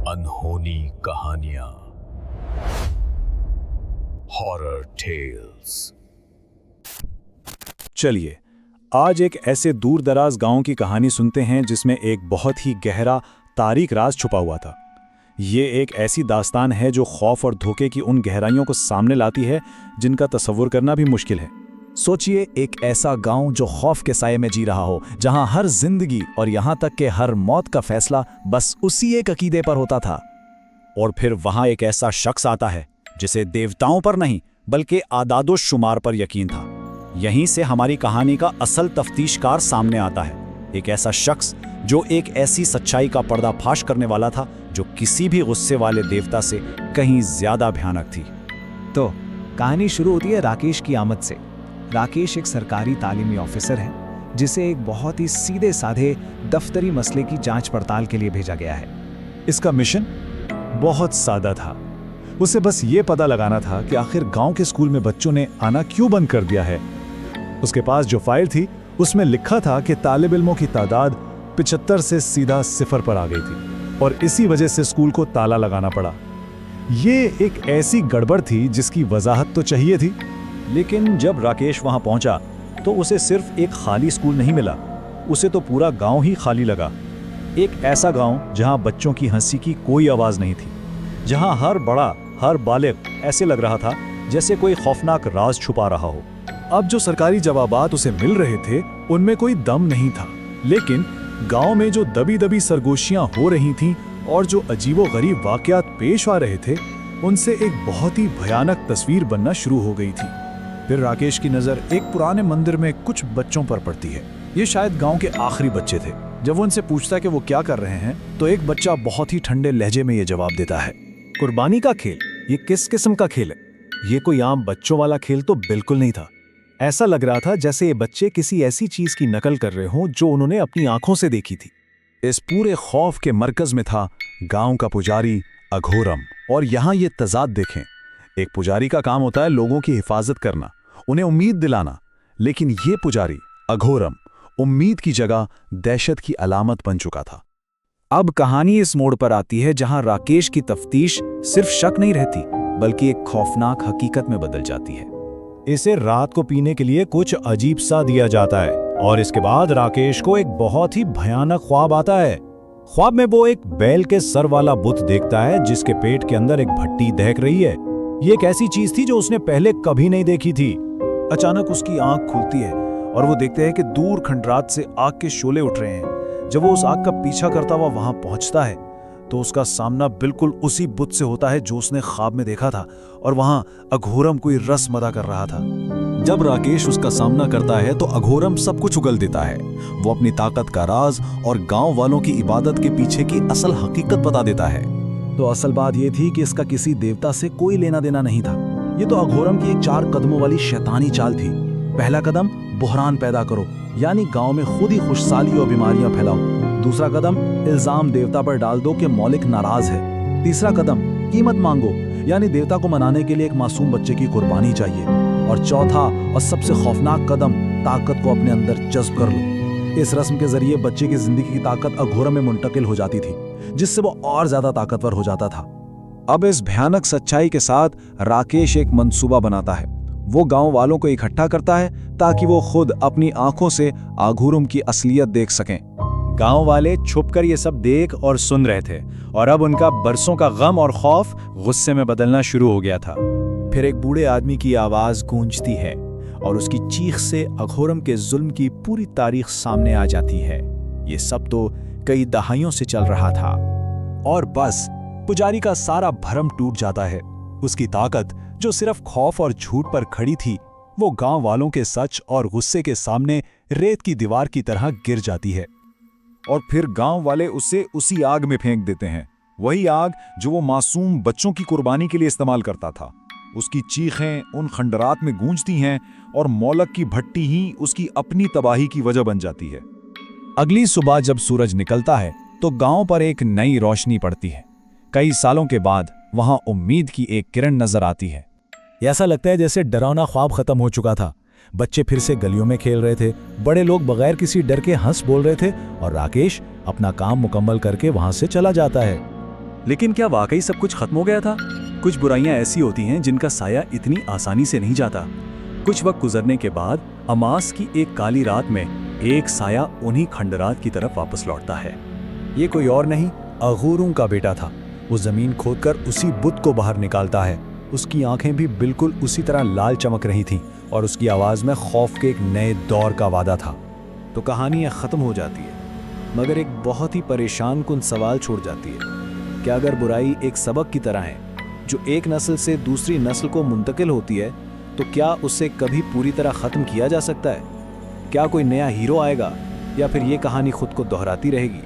अनहोनी कहानियां, horror tales. चलिए आज एक ऐसे दूर दराज गांव की कहानी सुनते हैं जिसमें एक बहुत ही गहरा तारीख राज छुपा हुआ था। ये एक ऐसी दास्तान है जो खौफ और धोखे की उन गहराइयों को सामने लाती है जिनका तसव्वुर करना भी मुश्किल है। सोचिए, एक ऐसा गांव जो खौफ के साये में जी रहा हो, जहां हर जिंदगी और यहां तक कि हर मौत का फैसला बस उसी एक अकीदे पर होता था। और फिर वहां एक ऐसा शख्स आता है जिसे देवताओं पर नहीं बल्कि आदादो शुमार पर यकीन था। यहीं से हमारी कहानी का असल तफ्तीशकार सामने आता है। एक ऐसा शख्स जो एक ऐसी सच्चाई का पर्दाफाश करने वाला था जो किसी भी गुस्से वाले देवता से कहीं ज्यादा भयानक थी। तो कहानी शुरू होती है राकेश की आमद से। राकेश एक सरकारी तालीमी ऑफिसर है जिसे एक बहुत ही सीधे साधे दफ्तरी मसले की जांच पड़ताल के लिए भेजा गया है। इसका मिशन बहुत सादा था। उसे बस ये पता लगाना था कि आखिर गांव के स्कूल में बच्चों ने आना क्यों बंद कर दिया है। उसके पास जो फाइल थी उसमें लिखा था कि तालिब इल्मों की तादाद 75 से सीधा 0 पर आ गई थी और इसी वजह से स्कूल को ताला लगाना पड़ा। ये एक ऐसी गड़बड़ थी जिसकी वजाहत तो चाहिए थी। लेकिन जब राकेश वहां पहुंचा तो उसे सिर्फ एक खाली स्कूल नहीं मिला, उसे तो पूरा गांव ही खाली लगा। एक ऐसा गांव जहां बच्चों की हंसी की कोई आवाज नहीं थी, जहां हर बड़ा हर बालिग ऐसे लग रहा था जैसे कोई खौफनाक राज छुपा रहा हो। अब जो सरकारी जवाबात उसे मिल रहे थे उनमें कोई दम नहीं था, लेकिन गांव में जो दबी दबी सरगोशियां हो रही थीं और जो अजीबोगरीब वाकयात पेश आ रहे थे, उनसे एक बहुत ही भयानक तस्वीर बनना शुरू हो गई थी। फिर राकेश की नजर एक पुराने मंदिर में कुछ बच्चों पर पड़ती है। ये शायद गांव के आखिरी बच्चे थे। जब वो उनसे पूछता कि वो क्या कर रहे हैं तो एक बच्चा बहुत ही ठंडे लहजे में ये जवाब देता है, कुर्बानी का खेल। ये किस किस्म का खेल है? ये कोई आम बच्चों वाला खेल तो बिल्कुल नहीं था। ऐसा लग रहा था जैसे ये बच्चे किसी ऐसी चीज की नकल कर रहे हों जो उन्होंने अपनी आंखों से देखी थी। इस पूरे खौफ के मरकज में था गांव का पुजारी अघोरम। और यहाँ ये तजाद देखें, एक पुजारी का काम होता है लोगों की हिफाजत करना, उन्हें उम्मीद दिलाना, लेकिन ये पुजारी अघोरम उम्मीद की जगह दहशत की अलामत बन चुका था। अब कहानी इस मोड़ पर आती है जहां राकेश की तफ्तीश सिर्फ शक नहीं रहती बल्कि एक खौफनाक हकीकत में बदल जाती है। इसे रात को पीने के लिए कुछ अजीब सा दिया जाता है और इसके बाद राकेश को एक बहुत ही भयानक ख्वाब आता है। ख्वाब में वो एक बैल के सर वाला बुत देखता है जिसके पेट के अंदर एक भट्टी दहक रही है। ये एक ऐसी चीज थी जो उसने पहले कभी नहीं देखी थी। अचानक उसकी आंख खुलती है और वो देखते हैं कि दूर खंडरात से आग के शोले उठ रहे हैं। जब वो उस आग का पीछा करता हुआ वहां पहुंचता है तो उसका सामना बिल्कुल उसी बुत से होता है जो उसने ख्वाब में देखा था, और वहां अघोरम कोई रस्म अदा कर रहा था। जब राकेश उसका सामना करता है तो अघोरम सब कुछ उगल देता है। वो अपनी ताकत का राज और गांव वालों की इबादत के पीछे की असल हकीकत बता देता है। तो असल बात यह थी कि इसका किसी देवता से कोई लेना देना नहीं था। ये तो अघोरम की एक 4 कदमों वाली शैतानी चाल थी। पहला कदम, बुहरान पैदा करो, यानी गांव में खुद ही खुशहाली और बीमारियां फैलाओ। दूसरा कदम, इल्जाम देवता पर डाल दो कि मौलिक नाराज है। तीसरा कदम, कीमत मांगो, यानी देवता को मनाने के लिए एक मासूम बच्चे की कुर्बानी चाहिए। और चौथा और सबसे खौफनाक कदम, ताकत को अपने अंदर जज्ब कर लो। इस रस्म के जरिए बच्चे की जिंदगी की ताकत अघोरम में मुंतकिल हो जाती थी, जिससे वो और ज्यादा ताकतवर हो जाता था। अब इस भयानक सच्चाई के साथ राकेश एक मंसूबा बनाता है। वो गांव वालों को इकट्ठा करता है ताकि वो खुद अपनी आंखों से अघोरम की असलियत देख सकें। गांव वाले छुपकर ये सब देख और सुन रहे थे और अब उनका बरसों का गम और खौफ गुस्से में बदलना शुरू हो गया था। फिर एक बूढ़े आदमी की आवाज गूंजती है और उसकी चीख से अघोरम के जुल्म की पूरी तारीख सामने आ जाती है। ये सब तो कई दहाइयों से चल रहा था और बस पुजारी का सारा भरम टूट जाता है। उसकी ताकत जो सिर्फ खौफ और झूठ पर खड़ी थी, वो गांव वालों के सच और गुस्से के सामने रेत की दीवार की तरह गिर जाती है। और फिर गांव वाले उसे उसी आग में फेंक देते हैं, वही आग जो वो मासूम बच्चों की कुर्बानी के लिए इस्तेमाल करता था। उसकी चीखें उन खंडरात में गूंजती हैं और मौलक की भट्टी ही उसकी अपनी तबाही की वजह बन जाती है। अगली सुबह जब सूरज निकलता है तो गांव पर एक नई रोशनी पड़ती है। कई सालों के बाद वहां उम्मीद की एक किरण नजर आती है। ऐसा लगता है जैसे डरावना ख्वाब खत्म हो चुका था। बच्चे फिर से गलियों में खेल रहे थे, बड़े लोग बगैर किसी डर के हंस बोल रहे थे और राकेश अपना काम मुकम्मल करके वहां से चला जाता है। लेकिन क्या वाकई सब कुछ खत्म हो गया था? कुछ बुराइयां ऐसी होती हैं जिनका साया इतनी आसानी से नहीं जाता। कुछ वक्त गुजरने के बाद अमास की एक काली रात में एक साया उन्हीं खंडरात की तरफ वापस लौटता है। ये कोई और नहीं, अगूरुं का बेटा था। वो जमीन खोदकर उसी बुत को बाहर निकालता है। उसकी आंखें भी बिल्कुल उसी तरह लाल चमक रही थीं और उसकी आवाज़ में खौफ के एक नए दौर का वादा था। तो कहानी यह ख़त्म हो जाती है, मगर एक बहुत ही परेशान कुन सवाल छोड़ जाती है। क्या अगर बुराई एक सबक की तरह है जो एक नस्ल से दूसरी नस्ल को मुंतकिल होती है, तो क्या उसे कभी पूरी तरह ख़त्म किया जा सकता है? क्या कोई नया हीरो आएगा या फिर ये कहानी खुद को दोहराती रहेगी?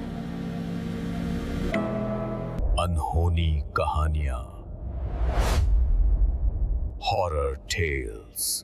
अनहोनी कहानियां, हॉरर टेल्स।